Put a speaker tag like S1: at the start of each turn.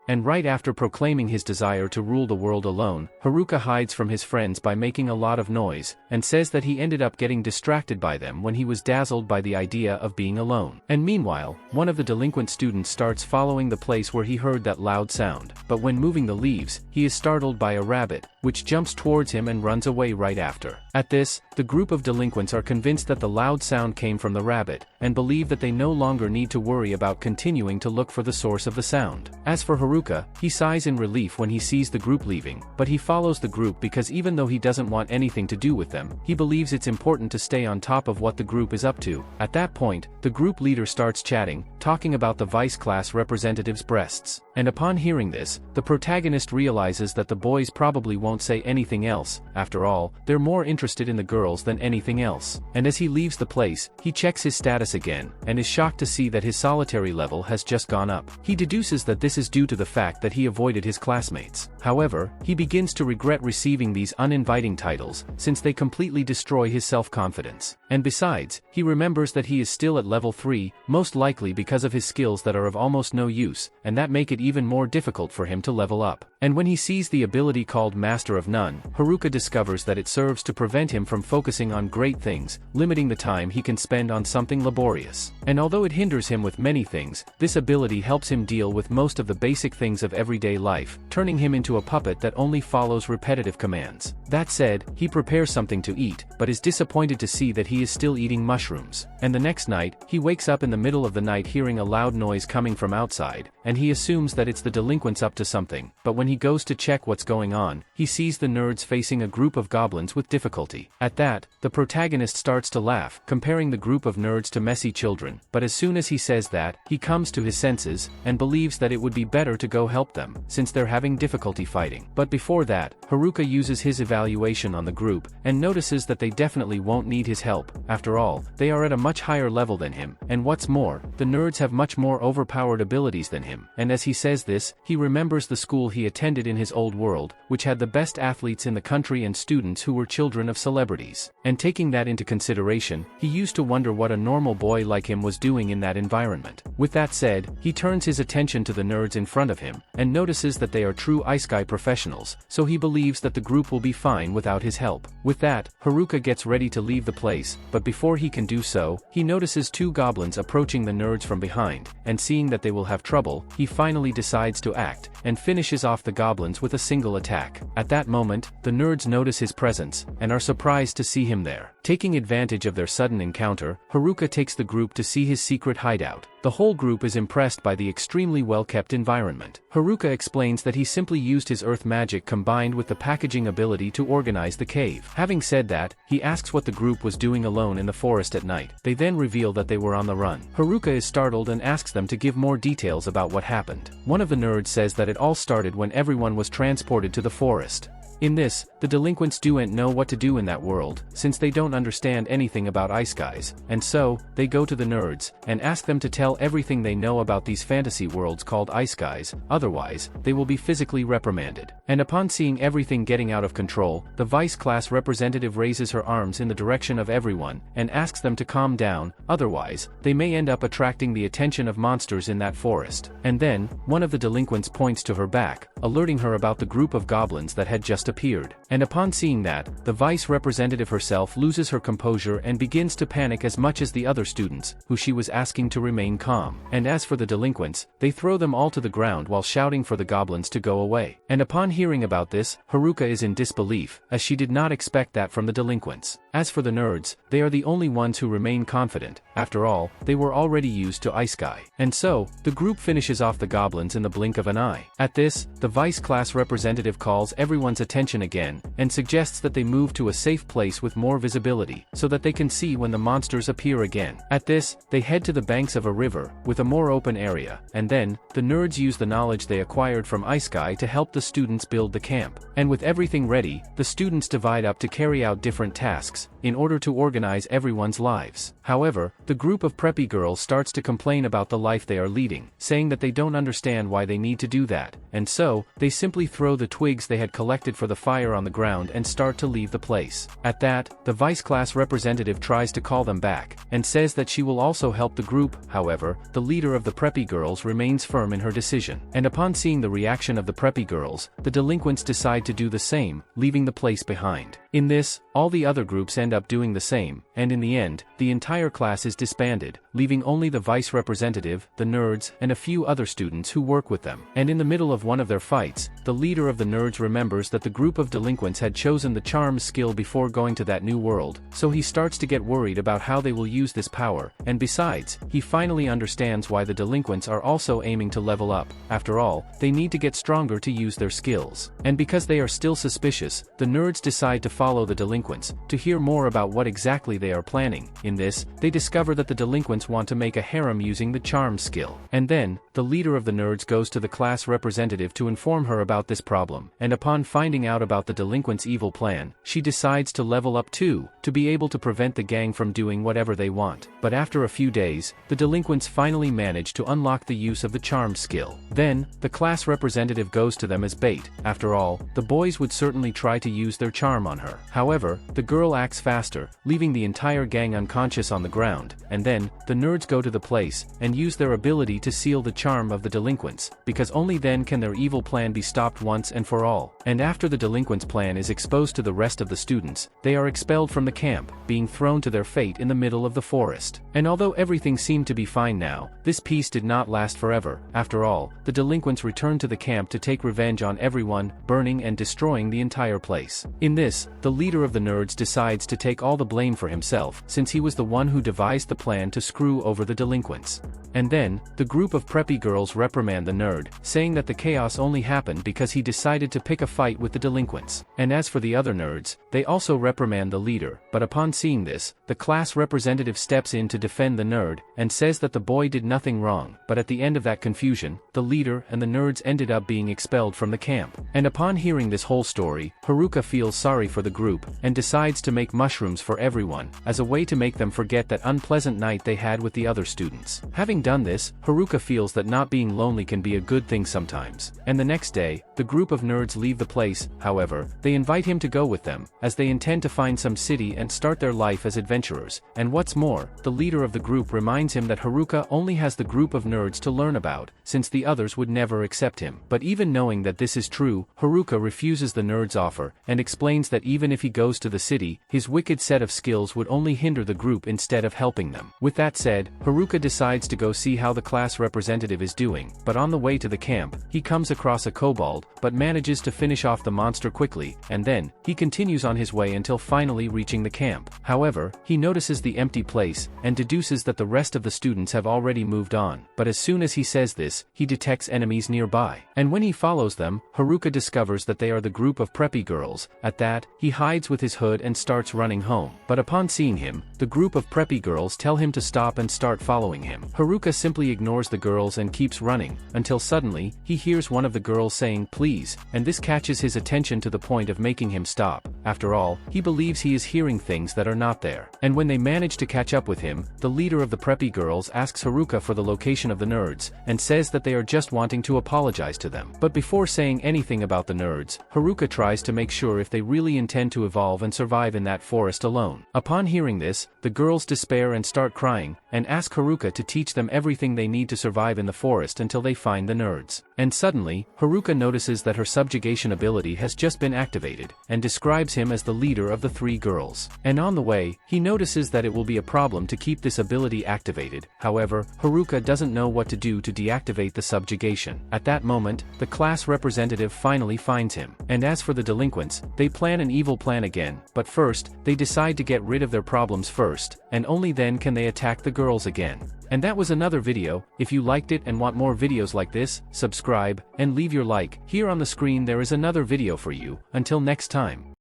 S1: And right after proclaiming his desire to rule the world alone, Haruka hides from his friends by making a lot of noise, and says that he ended up getting distracted by them when he was dazzled by the idea of being alone. And meanwhile, one of the delinquent students starts following the place where he heard that loud sound. But when moving the leaves, he is startled by a rabbit, which jumps towards him and runs away right after. At this, the group of delinquents are convinced that the loud sound came from the rabbit, and believe that they no longer need to worry about continuing to look for the source of the sound. As for Haruka, he sighs in relief when he sees the group leaving, but he follows the group because even though he doesn't want anything to do with them, he believes it's important to stay on top of what the group is up to. At that point, the group leader starts chatting, talking about the vice class representative's breasts. And upon hearing this, the protagonist realizes that the boys probably won't say anything else. After all, they're more interested in the girls than anything else. And as he leaves the place, he checks his status again, and is shocked to see that his solitary level has just gone up. He deduces that this is due to the fact that he avoided his classmates. However, he begins to regret receiving these uninviting titles, since they completely destroy his self-confidence. And besides, he remembers that he is still at level 3, most likely because of his skills that are of almost no use, and that make it even more difficult for him to level up. And when he sees the ability called Master of None, Haruka discovers that it serves to prevent him from focusing on great things, limiting the time he can spend on something laborious. And although it hinders him with many things, this ability helps him deal with most of the basic things of everyday life, turning him into a puppet that only follows repetitive commands. That said, he prepares something to eat, but is disappointed to see that he is still eating mushrooms. And the next night, he wakes up in the middle of the night hearing a loud noise coming from outside, and he assumes that it's the delinquents up to something. But when he goes to check what's going on, he sees the nerds facing a group of goblins with difficulty. At that, the protagonist starts to laugh, comparing the group of nerds to messy children. But as soon as he says that, he comes to his senses, and believes that it would be better to go help them, since they're having difficulty fighting. But before that, Haruka uses his evaluation on the group, and notices that they definitely won't need his help. After all, they are at a much higher level than him, and what's more, the nerds have much more overpowered abilities than him. And as he says this, he remembers the school he attended in his old world, which had the best athletes in the country and students who were children of celebrities. And taking that into consideration, he used to wonder what a normal boy like him was doing in that environment. With that said, he turns his attention to the nerds in front of him, and notices that they are true ice guy professionals, so he believes that the group will be fine without his help. With that, Haruka gets ready to leave the place, but before he can do so, he notices two goblins approaching the nerds from behind, and seeing that they will have trouble, he finally decides to act, and finishes off the goblins with a single attack. At that moment, the nerds notice his presence, and are surprised to see him there. Taking advantage of their sudden encounter, Haruka takes the group to see his secret hideout. The whole group is impressed by the extremely well-kept environment. Haruka explains that he simply used his earth magic combined with the packaging ability to organize the cave. Having said that, he asks what the group was doing alone in the forest at night. They then reveal that they were on the run. Haruka is startled and asks them to give more details about what happened. One of the nerds says that it all started when everyone was transported to the forest. In this, the delinquents don't know what to do in that world, since they don't understand anything about ice guys, and so, they go to the nerds, and ask them to tell everything they know about these fantasy worlds called ice guys, otherwise, they will be physically reprimanded. And upon seeing everything getting out of control, the vice class representative raises her arms in the direction of everyone, and asks them to calm down, otherwise, they may end up attracting the attention of monsters in that forest. And then, one of the delinquents points to her back, alerting her about the group of goblins that had just appeared. And upon seeing that, the vice representative herself loses her composure and begins to panic as much as the other students, who she was asking to remain calm. And as for the delinquents, they throw them all to the ground while shouting for the goblins to go away. And upon hearing about this, Haruka is in disbelief, as she did not expect that from the delinquents. As for the nerds, they are the only ones who remain confident. After all, they were already used to Ice Guy. And so, the group finishes off the goblins in the blink of an eye. At this, the vice class representative calls everyone's attention again, and suggests that they move to a safe place with more visibility, so that they can see when the monsters appear again. At this, they head to the banks of a river, with a more open area, and then, the nerds use the knowledge they acquired from Ice Guy to help the students build the camp. And with everything ready, the students divide up to carry out different tasks, in order to organize everyone's lives. However, the group of preppy girls starts to complain about the life they are leading, saying that they don't understand why they need to do that, and so, So, they simply throw the twigs they had collected for the fire on the ground and start to leave the place. At that, the vice class representative tries to call them back, and says that she will also help the group. However, the leader of the preppy girls remains firm in her decision. And upon seeing the reaction of the preppy girls, the delinquents decide to do the same, leaving the place behind. In this, all the other groups end up doing the same, and in the end, the entire class is disbanded, leaving only the vice representative, the nerds, and a few other students who work with them. And in the middle of one of their fights, the leader of the nerds remembers that the group of delinquents had chosen the charm skill before going to that new world, so he starts to get worried about how they will use this power, and besides, he finally understands why the delinquents are also aiming to level up. After all, they need to get stronger to use their skills. And because they are still suspicious, the nerds decide to follow the delinquents, to hear more about what exactly they are planning. In this, they discover that the delinquents want to make a harem using the charm skill. And then, the leader of the nerds goes to the class representative to inform her about this problem, and upon finding out about the delinquents' evil plan, she decides to level up too, to be able to prevent the gang from doing whatever they want. But after a few days, the delinquents finally manage to unlock the use of the charm skill. Then, the class representative goes to them as bait. After all, the boys would certainly try to use their charm on her. However, the girl acts faster, leaving the entire gang unconscious on the ground, and then, the nerds go to the place, and use their ability to seal the charm of the delinquents, because only then can their evil plan be stopped once and for all. And after the delinquents' plan is exposed to the rest of the students, they are expelled from the camp, being thrown to their fate in the middle of the forest. And although everything seemed to be fine now, this peace did not last forever. After all, the delinquents return to the camp to take revenge on everyone, burning and destroying the entire place. In this, the leader of the nerds decides to take all the blame for himself, since he was the one who devised the plan to screw over the delinquents. And then, the group of preppy girls reprimand the nerd, saying that the chaos only happened because he decided to pick a fight with the delinquents. And as for the other nerds, they also reprimand the leader, but upon seeing this, the class representative steps in to defend the nerd, and says that the boy did nothing wrong. But at the end of that confusion, the leader and the nerds ended up being expelled from the camp. And upon hearing this whole story, Haruka feels sorry for the group, and decides to make mushrooms for everyone, as a way to make them forget that unpleasant night they had with the other students. Having done this, Haruka feels that not being lonely can be a good thing sometimes. And the next day, the group of nerds leave the place. However, they invite him to go with them, as they intend to find some city and start their life as adventurers. And what's more, the leader of the group reminds him that Haruka only has the group of nerds to learn about, since the others would never accept him. But even knowing that this is true, Haruka refuses the nerds' offer, and explains that even if he goes to the city, his wicked set of skills would only hinder the group instead of helping them. With that said, Haruka decides to go see how the class representative is doing, but on the way to the camp, he comes across a kobold, but manages to finish off the monster quickly, and then, he continues on his way until finally reaching the camp. However, he notices the empty place, and deduces that the rest of the students have already moved on. But as soon as he says this, he detects enemies nearby. And when he follows them, Haruka discovers that they are the group of preppy girls. At that, he hides with his hood and starts running home. But upon seeing him, the group of preppy girls tell him to stop and start following him. Haruka simply ignores the girls and keeps running, until suddenly, he hears one of the girls saying please, and this catches his attention to the point of making him stop. After all, he believes he is hearing things that are not there. And when they manage to catch up with him, the leader of the preppy girls asks Haruka for the location of the nerds, and says that they are just wanting to apologize to them. But before saying anything about the nerds, Haruka tries to make sure if they really intend to evolve and survive in that forest alone. Upon hearing this, the girls despair and start crying, and ask Haruka to teach them everything they need to survive in the forest until they find the nerds. And suddenly, Haruka notices that her subjugation ability has just been activated, and describes him as the leader of the three girls. And on the way, he notices that it will be a problem to keep this ability activated. However, Haruka doesn't know what to do to deactivate the subjugation. At that moment, the class representative finally finds him. And as for the delinquents, they plan an evil plan again, but first, they decide to get rid of their problems first, and only then can they attack the girls again. And that was another video. If you liked it and want more videos like this, subscribe, and leave your like. Here on the screen there is another video for you. Until next time.